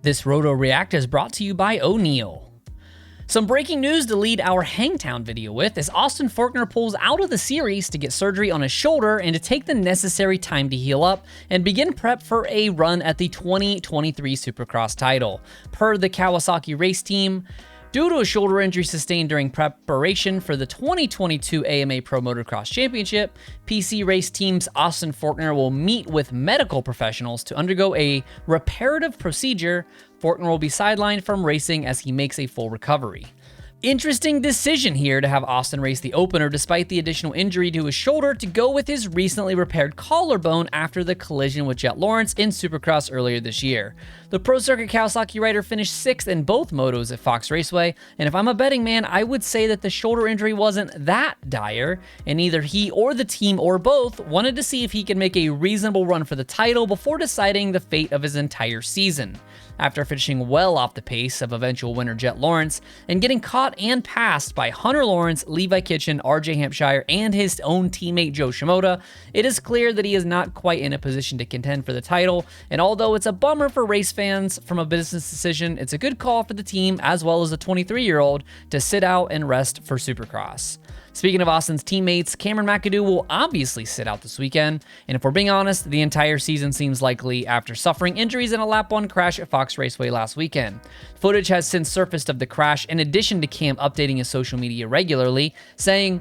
This Roto React is brought to you by O'Neal. Some breaking news to lead our Hangtown video with as Austin Forkner pulls out of the series to get surgery on his shoulder and to take the necessary time to heal up and begin prep for a run at the 2023 Supercross title. Per the Kawasaki race team, due to a shoulder injury sustained during preparation for the 2022 AMA Pro Motocross Championship, PC race team's Austin Forkner will meet with medical professionals to undergo a reparative procedure. Forkner will be sidelined from racing as he makes a full recovery. Interesting decision here to have Austin race the opener despite the additional injury to his shoulder to go with his recently repaired collarbone after the collision with Jet Lawrence in Supercross earlier this year. The Pro Circuit Kawasaki rider finished 6th in both motos at Fox Raceway, and if I'm a betting man, I would say that the shoulder injury wasn't that dire, and either he or the team or both wanted to see if he could make a reasonable run for the title before deciding the fate of his entire season. After finishing well off the pace of eventual winner Jet Lawrence and getting caught and passed by Hunter Lawrence, Levi Kitchen, RJ Hampshire, and his own teammate Joe Shimoda, it is clear that he is not quite in a position to contend for the title, and although it's a bummer for race fans from a business decision, it's a good call for the team as well as the 23-year-old to sit out and rest for Supercross. Speaking of Austin's teammates, Cameron Mcadoo will obviously sit out this weekend, and if we're being honest, the entire season seems likely after suffering injuries in a Lap 1 crash at Fox Raceway last weekend. Footage has since surfaced of the crash in addition to Cam updating his social media regularly, saying,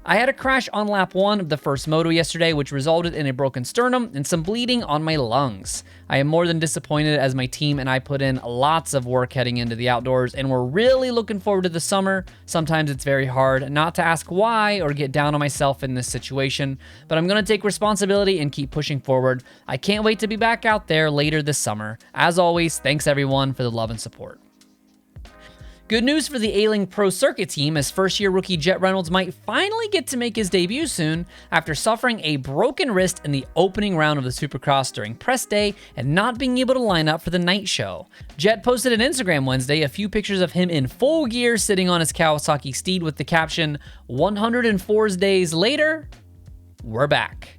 "I had a crash on lap 1 of the first moto yesterday, which resulted in a broken sternum and some bleeding on my lungs. I am more than disappointed as my team and I put in lots of work heading into the outdoors and we're really looking forward to the summer. Sometimes it's very hard not to ask why or get down on myself in this situation, but I'm going to take responsibility and keep pushing forward. I can't wait to be back out there later this summer. As always, thanks everyone for the love and support." Good news for the Ailing Pro Circuit team as first-year rookie Jet Reynolds might finally get to make his debut soon after suffering a broken wrist in the opening round of the Supercross during press day and not being able to line up for the night show. Jet posted on Instagram Wednesday a few pictures of him in full gear sitting on his Kawasaki steed with the caption, "104 days later, we're back,"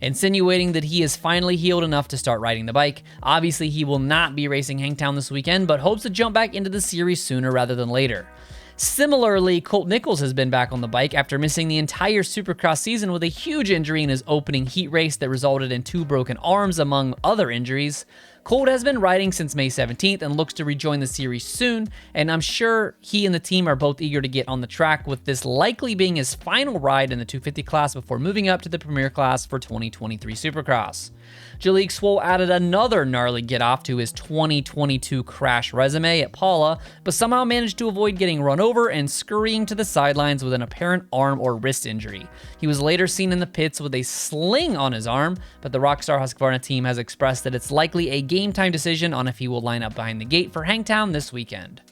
insinuating that he is finally healed enough to start riding the bike. Obviously, he will not be racing Hangtown this weekend, but hopes to jump back into the series sooner rather than later. Similarly, Colt Nichols has been back on the bike after missing the entire Supercross season with a huge injury in his opening heat race that resulted in 2 broken arms, among other injuries. Colt has been riding since May 17th and looks to rejoin the series soon, and I'm sure he and the team are both eager to get on the track, with this likely being his final ride in the 250 class before moving up to the Premier class for 2023 Supercross. Jalek Swoll added another gnarly get-off to his 2022 crash resume at Paula, but somehow managed to avoid getting run over and scurrying to the sidelines with an apparent arm or wrist injury. He was later seen in the pits with a sling on his arm, but the Rockstar Husqvarna team has expressed that it's likely a game-time decision on if he will line up behind the gate for Hangtown this weekend.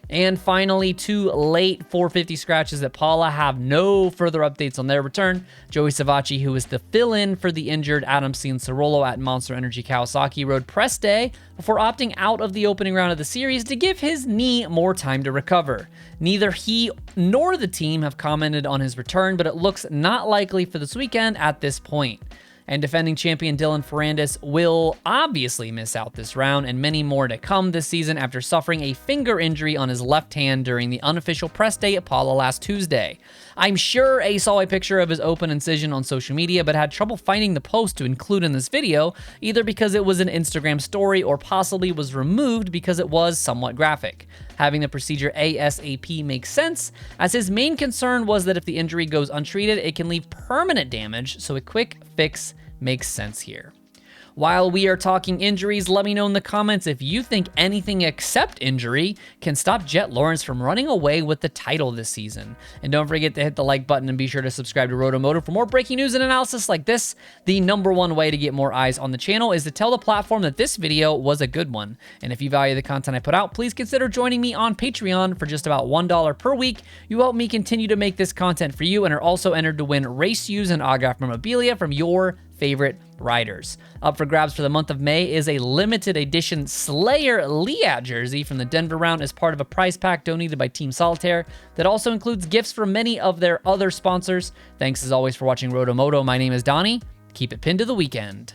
And finally, 2 late 450 scratches at Paula have no further updates on their return. Joey Savaci, who is the fill-in for the injured Adam Cianciarulo at Monster Energy Kawasaki, rode press day before opting out of the opening round of the series to give his knee more time to recover. Neither he nor the team have commented on his return, but it looks not likely for this weekend at this point. And defending champion Dylan Ferrandis will obviously miss out this round and many more to come this season after suffering a finger injury on his left hand during the unofficial press day at Paula last Tuesday. I'm sure A saw a picture of his open incision on social media but had trouble finding the post to include in this video, either because it was an Instagram story or possibly was removed because it was somewhat graphic. Having the procedure ASAP makes sense, as his main concern was that if the injury goes untreated, it can leave permanent damage, so a quick fix makes sense here. While we are talking injuries, let me know in the comments if you think anything except injury can stop Jet Lawrence from running away with the title this season. And don't forget to hit the like button and be sure to subscribe to RotoMoto for more breaking news and analysis like this. The #1 way to get more eyes on the channel is to tell the platform that this video was a good one. And if you value the content I put out, please consider joining me on Patreon for just about $1 per week. You help me continue to make this content for you and are also entered to win race use and autographed memorabilia from your favorite riders. Up for grabs for the month of May is a limited edition Slayer Liat jersey from the Denver round as part of a prize pack donated by Team Solitaire that also includes gifts from many of their other sponsors. Thanks as always for watching RotoMoto. My name is Donnie. Keep it pinned to the weekend.